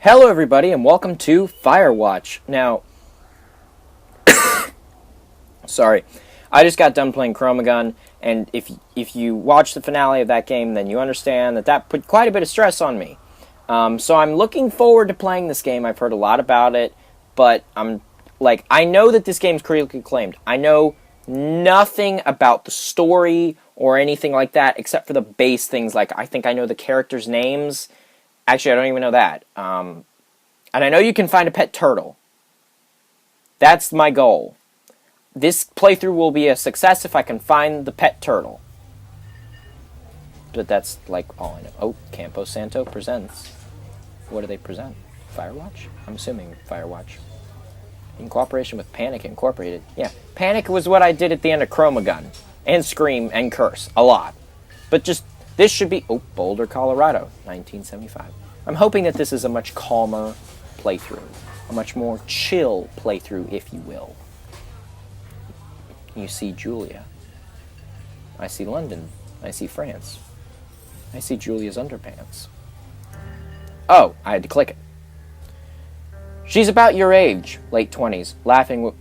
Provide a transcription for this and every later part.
Hello everybody and welcome to Firewatch. Now, sorry, I just got done playing Chromagun, and if you watch the finale of that game, then you understand that put quite a bit of stress on me. So I'm looking forward to playing this game. I've heard a lot about it, but I know that this game's critically acclaimed. I know nothing about the story or anything like that, except for the base things, like I think I know the characters' names. Actually, I don't even know that. And I know you can find a pet turtle. That's my goal. This playthrough will be a success if I can find the pet turtle. But that's, like, all I know. Oh, Campo Santo presents. What do they present? Firewatch? I'm assuming Firewatch. In cooperation with Panic Incorporated. Yeah, Panic was what I did at the end of Chromagun. And Scream and Curse. A lot. But just... this should be... oh, Boulder, Colorado, 1975. I'm hoping that this is a much calmer playthrough. A much more chill playthrough, if you will. You see Julia. I see London. I see France. I see Julia's underpants. Oh, I had to click it. She's about your age, late 20s, laughing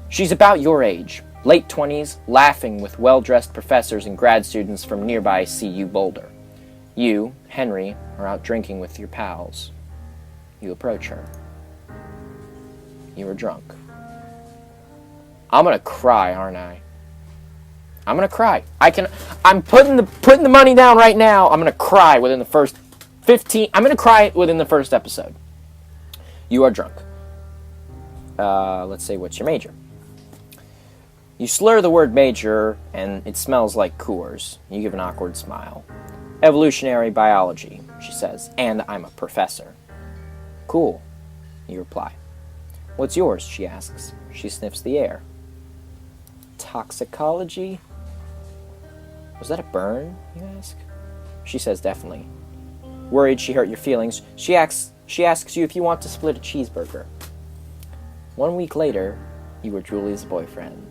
she's about your age. Late 20s, laughing with well-dressed professors and grad students from nearby CU Boulder. You, Henry, are out drinking with your pals. You approach her. You are drunk. I'm gonna cry, aren't I? I'm gonna cry. I'm putting the money down right now. I'm gonna cry within the first 15... I'm gonna cry within the first episode. You are drunk. Let's say, what's your major? You slur the word major, and it smells like Coors. You give an awkward smile. Evolutionary biology, she says, and I'm a professor. Cool, you reply. What's yours, she asks. She sniffs the air. Toxicology? Was that a burn, you ask? She says definitely. Worried she hurt your feelings, she asks you if you want to split a cheeseburger. 1 week later, you were Julia's boyfriend.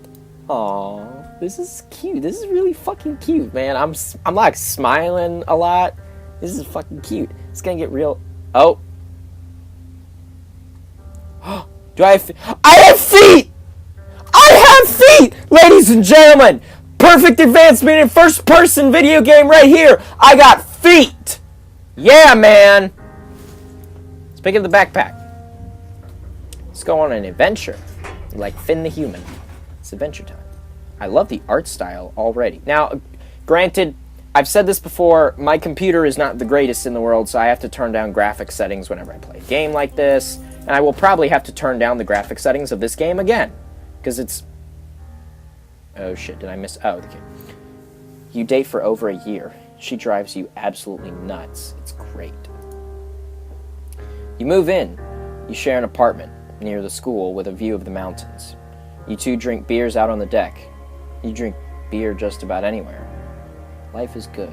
Aww, this is cute. This is really fucking cute, man. I'm like smiling a lot. This is fucking cute. It's gonna get real. Oh. Do I have feet? I have feet! I have feet! Ladies and gentlemen, perfect advancement in first-person video game right here. I got feet! Yeah, man! Let's pick up the backpack. Let's go on an adventure. Like Finn the Human. It's adventure time. I love the art style already. Now, granted, I've said this before, my computer is not the greatest in the world, so I have to turn down graphics settings whenever I play a game like this, and I will probably have to turn down the graphics settings of this game again, because it's... oh shit, did I miss... oh, okay. You date for over a year. She drives you absolutely nuts. It's great. You move in. You share an apartment near the school with a view of the mountains. You two drink beers out on the deck. You drink beer just about anywhere. Life is good.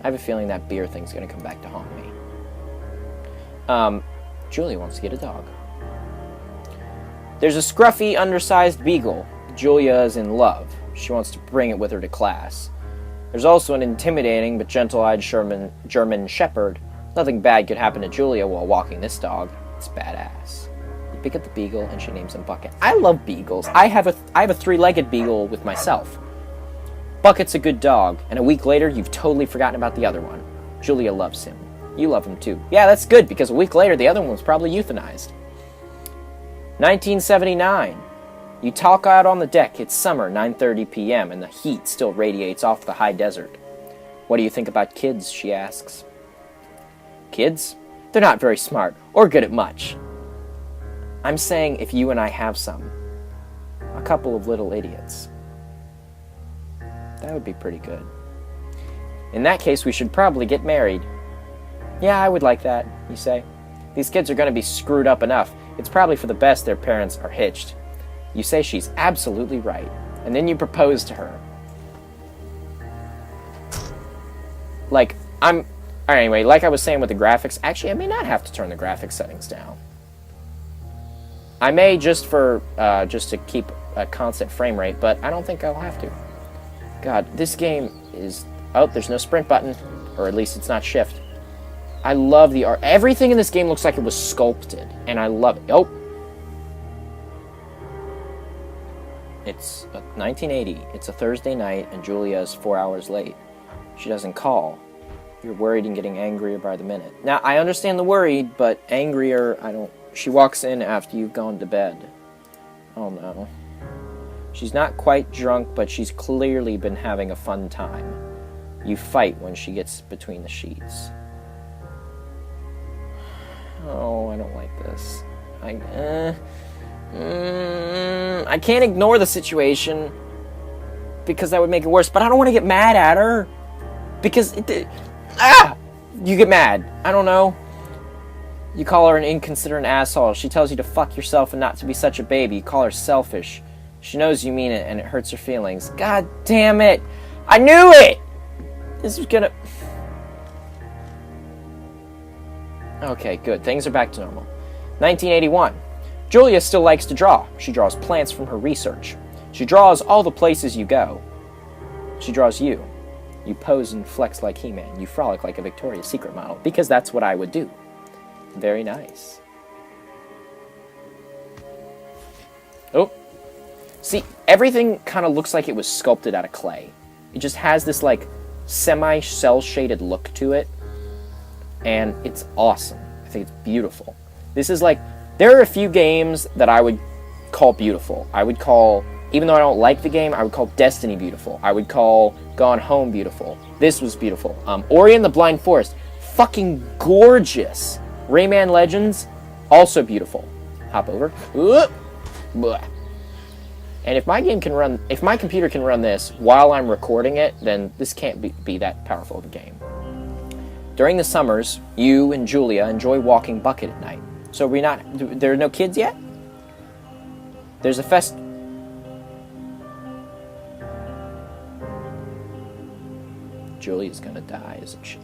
I have a feeling that beer thing's gonna come back to haunt me. Julia wants to get a dog. There's a scruffy, undersized beagle. Julia is in love. She wants to bring it with her to class. There's also an intimidating but gentle-eyed German shepherd. Nothing bad could happen to Julia while walking this dog. It's badass. Pick up the beagle, and she names him Bucket. I love beagles. I have a three-legged beagle with myself. Bucket's a good dog, and a week later, you've totally forgotten about the other one. Julia loves him. You love him too. Yeah, that's good, because a week later, the other one was probably euthanized. 1979. You talk out on the deck. It's summer, 9:30 p.m., and the heat still radiates off the high desert. What do you think about kids, she asks. Kids? They're not very smart, or good at much. I'm saying if you and I have some. A couple of little idiots. That would be pretty good. In that case, we should probably get married. Yeah, I would like that, you say. These kids are going to be screwed up enough. It's probably for the best their parents are hitched. You say she's absolutely right. And then you propose to her. Anyway, like I was saying with the graphics, actually, I may not have to turn the graphics settings down. I may just to keep a constant frame rate, but I don't think I'll have to. God, this game is... oh, there's no sprint button. Or at least it's not shift. I love the art. Everything in this game looks like it was sculpted, and I love it. Oh. It's 1980. It's a Thursday night, and Julia is 4 hours late. She doesn't call. You're worried and getting angrier by the minute. Now, I understand the worried, but angrier, I don't... She walks in after you've gone to bed. Oh, no. She's not quite drunk, but she's clearly been having a fun time. You fight when she gets between the sheets. Oh, I don't like this. I can't ignore the situation because that would make it worse, but I don't want to get mad at her because you get mad. I don't know. You call her an inconsiderate asshole. She tells you to fuck yourself and not to be such a baby. You call her selfish. She knows you mean it and it hurts her feelings. God damn it. I knew it. This was gonna... Okay, good. Things are back to normal. 1981. Julia still likes to draw. She draws plants from her research. She draws all the places you go. She draws you. You pose and flex like He-Man. You frolic like a Victoria's Secret model, because that's what I would do. Very nice. Oh. See, everything kind of looks like it was sculpted out of clay. It just has this, like, semi-cel-shaded look to it. And it's awesome. I think it's beautiful. This is like... There are a few games that I would call beautiful. I would call, even though I don't like the game, I would call Destiny beautiful. I would call Gone Home beautiful. This was beautiful. Ori and the Blind Forest, fucking gorgeous. Rayman Legends, also beautiful. Hop over. And if my computer can run this while I'm recording it, then this can't be that powerful of a game. During the summers, you and Julia enjoy walking bucket at night. So there are no kids yet? There's a Julia's gonna die, isn't she?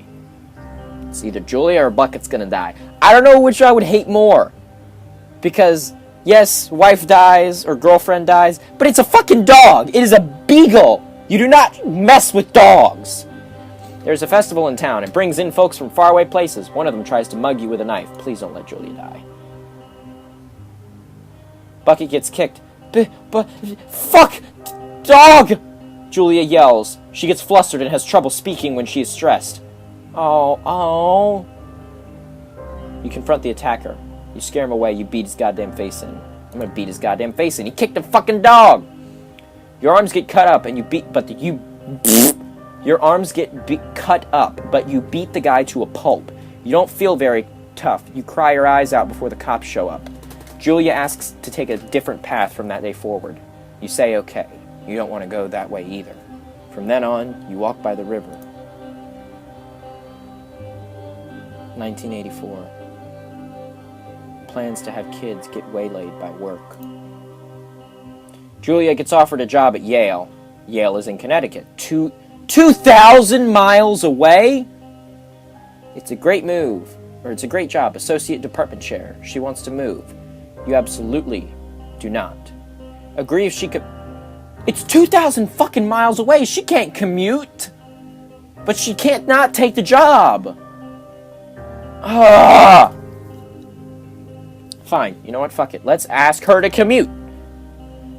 It's either Julia or Bucket's gonna die. I don't know which I would hate more. Because, yes, wife dies or girlfriend dies, but it's a fucking dog! It is a beagle! You do not mess with dogs! There's a festival in town. It brings in folks from faraway places. One of them tries to mug you with a knife. Please don't let Julia die. Bucket gets kicked. But fuck! Dog! Julia yells. She gets flustered and has trouble speaking when she is stressed. Oh. You confront the attacker. You scare him away. You beat his goddamn face in. I'm gonna beat his goddamn face in. He kicked a fucking dog! Your arms get cut up and you beat... Your arms get cut up, but you beat the guy to a pulp. You don't feel very tough. You cry your eyes out before the cops show up. Julia asks to take a different path from that day forward. You say okay. You don't want to go that way either. From then on, you walk by the river. 1984. Plans to have kids get waylaid by work. Julia gets offered a job at Yale. Yale is in Connecticut. 2,000 miles away? It's a great move. Or it's a great job. Associate department chair. She wants to move. You absolutely do not. Agree if she could... It's 2,000 fucking miles away. She can't commute. But she can't not take the job. Ah! Fine. You know what? Fuck it. Let's ask her to commute.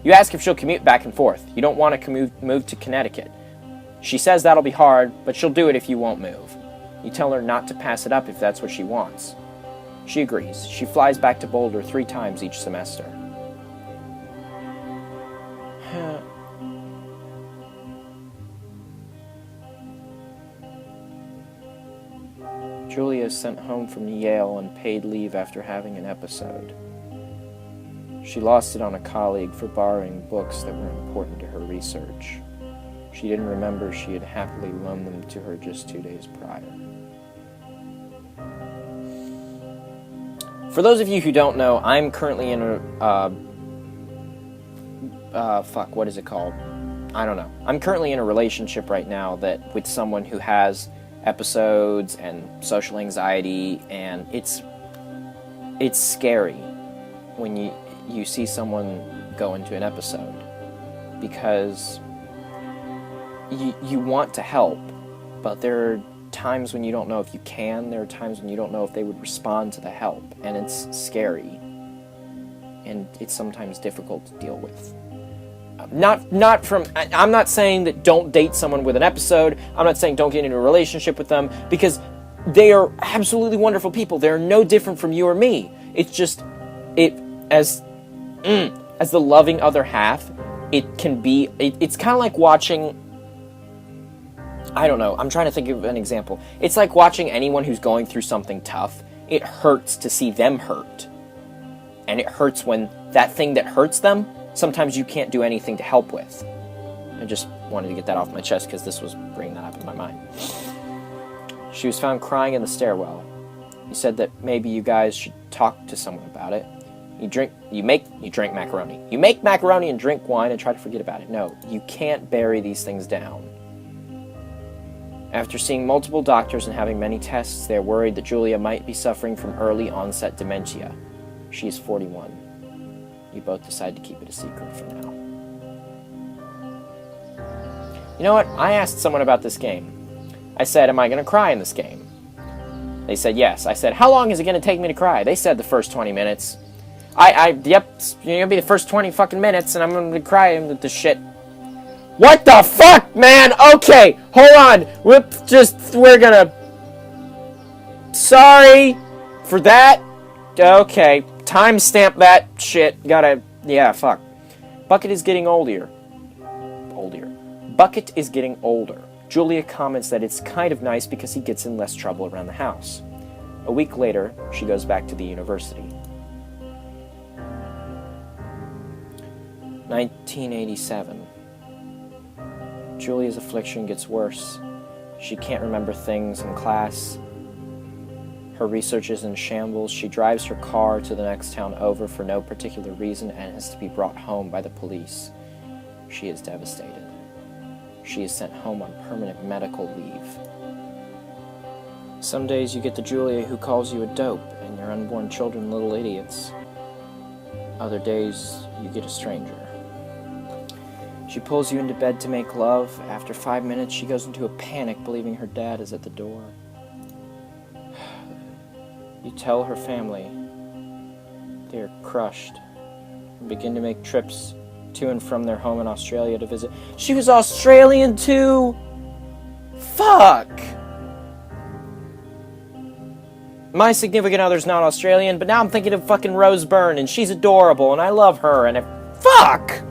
You ask if she'll commute back and forth. You don't want to move to Connecticut. She says that'll be hard, but she'll do it if you won't move. You tell her not to pass it up if that's what she wants. She agrees. She flies back to Boulder 3 times each semester. Julia is sent home from Yale on paid leave after having an episode. She lost it on a colleague for borrowing books that were important to her research. She didn't remember she had happily loaned them to her just 2 days prior. For those of you who don't know, I'm currently in a... what is it called? I don't know. I'm currently in a relationship right now with someone who has episodes and social anxiety, and it's scary when you see someone go into an episode, because you want to help, but there are times when you don't know if you can. There are times when you don't know if they would respond to the help, and it's scary. And it's sometimes difficult to deal with. I'm not saying that don't date someone with an episode. I'm not saying don't get into a relationship with them, because they are absolutely wonderful people. They're no different from you or me. It's just, as the loving other half, it can be, it's kind of like watching, I don't know, I'm trying to think of an example. It's like watching anyone who's going through something tough. It hurts to see them hurt. And it hurts when that thing that hurts them, sometimes you can't do anything to help with. I just wanted to get that off my chest because this was bringing that up in my mind. She was found crying in the stairwell. He said that maybe you guys should talk to someone about it. You drink macaroni. You make macaroni and drink wine and try to forget about it. No, you can't bury these things down. After seeing multiple doctors and having many tests, they're worried that Julia might be suffering from early onset dementia. She is 41. You both decide to keep it a secret for now. You know what? I asked someone about this game. I said, am I going to cry in this game? They said yes. I said, how long is it going to take me to cry? They said the first 20 minutes. Yep, you're going to be the first 20 fucking minutes, and I'm going to cry into the shit. What the fuck, man? Okay, hold on. We're gonna... Sorry for that. Okay, timestamp that shit. Yeah, fuck. Bucket is getting older. Bucket is getting older. Julia comments that it's kind of nice because he gets in less trouble around the house. A week later, she goes back to the university. 1987. Julia's affliction gets worse. She can't remember things in class. Her research is in shambles. She drives her car to the next town over for no particular reason and has to be brought home by the police. She is devastated. She is sent home on permanent medical leave. Some days you get the Julia who calls you a dope and your unborn children little idiots. Other days you get a stranger. She pulls you into bed to make love. After 5 minutes, she goes into a panic, believing her dad is at the door. You tell her family. They are crushed and begin to make trips to and from their home in Australia to visit. She was Australian too! Fuck! My significant other's not Australian, but now I'm thinking of fucking Rose Byrne, and she's adorable, and I love her, and fuck!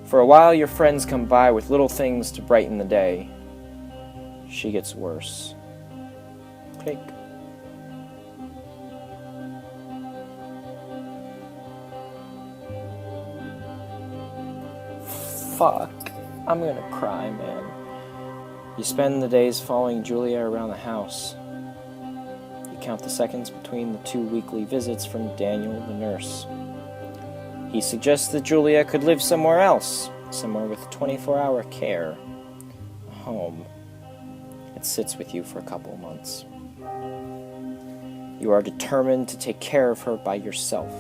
For a while, your friends come by with little things to brighten the day. She gets worse. Click. Fuck. I'm gonna cry, man. You spend the days following Julia around the house. You count the seconds between the 2 weekly visits from Daniel, the nurse. He suggests that Julia could live somewhere else, somewhere with 24-hour care, a home. It sits with you for a couple months. You are determined to take care of her by yourself.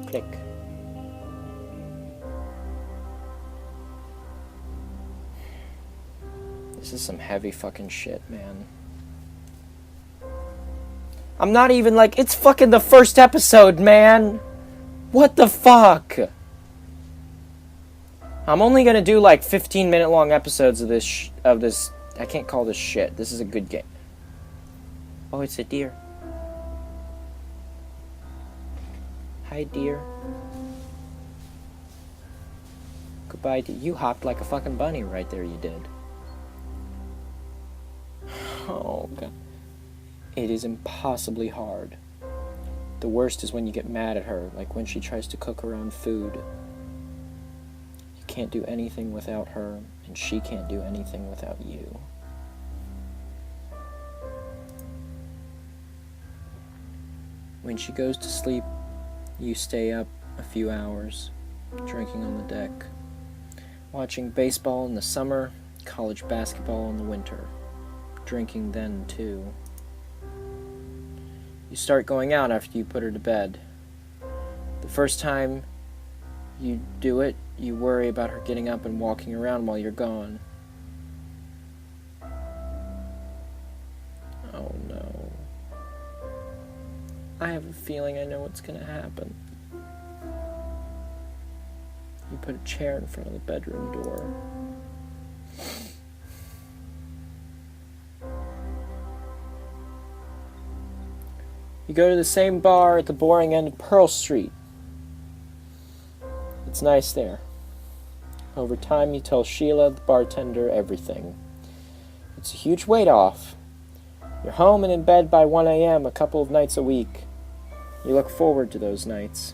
Click. This is some heavy fucking shit, man. I'm not even like, it's fucking the first episode, man! What the fuck? I'm only gonna do like 15-minute long episodes of this, I can't call this shit. This is a good game. Oh, it's a deer. Hi, deer. Goodbye, deer. You hopped like a fucking bunny right there, you did. Oh, God. It is impossibly hard. The worst is when you get mad at her, like when she tries to cook her own food. You can't do anything without her, and she can't do anything without you. When she goes to sleep, you stay up a few hours, drinking on the deck, watching baseball in the summer, college basketball in the winter, drinking then too. You start going out after you put her to bed. The first time you do it, you worry about her getting up and walking around while you're gone. I have a feeling I know what's gonna happen. You put a chair in front of the bedroom door. You go to the same bar at the boring end of Pearl Street. It's nice there. Over time, you tell Sheila, the bartender, everything. It's a huge weight off. You're home and in bed by 1 a.m. a couple of nights a week. You look forward to those nights.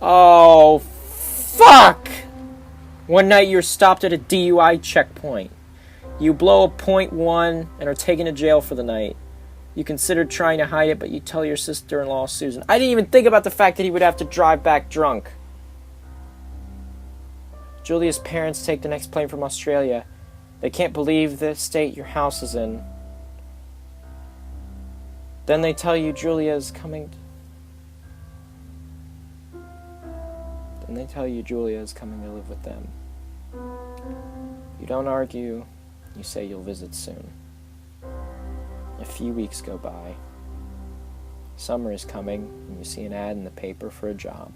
Oh, fuck! One night you're stopped at a DUI checkpoint. You blow a .1 and are taken to jail for the night. You considered trying to hide it, but you tell your sister-in-law, Susan. I didn't even think about the fact that he would have to drive back drunk. Julia's parents take the next plane from Australia. They can't believe the state your house is in. Then they tell you Julia is coming... Then they tell you Julia is coming to live with them. You don't argue. You say you'll visit soon. A few weeks go by. Summer is coming, and you see an ad in the paper for a job.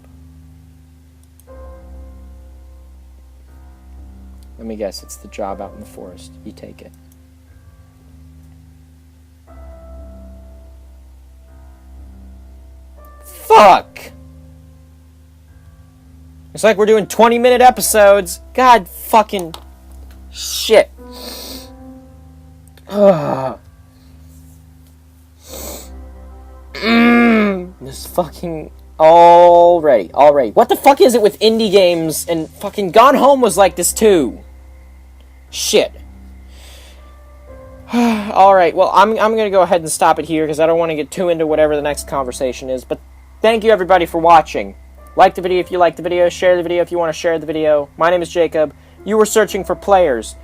Let me guess, it's the job out in the forest. You take it. Fuck! It's like we're doing 20-minute episodes. God fucking shit. Ugh. This fucking... Already. What the fuck is it with indie games? And fucking Gone Home was like this too. Shit. Alright, well, I'm gonna go ahead and stop it here because I don't want to get too into whatever the next conversation is. But thank you everybody for watching. Like the video if you like the video. Share the video if you want to share the video. My name is Jacob. You were searching for players.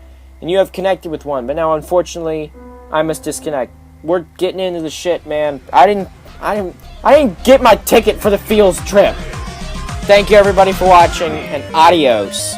And you have connected with one. But now, unfortunately, I must disconnect. We're getting into the shit, man. I didn't get my ticket for the fields trip. Thank you everybody for watching, and adios.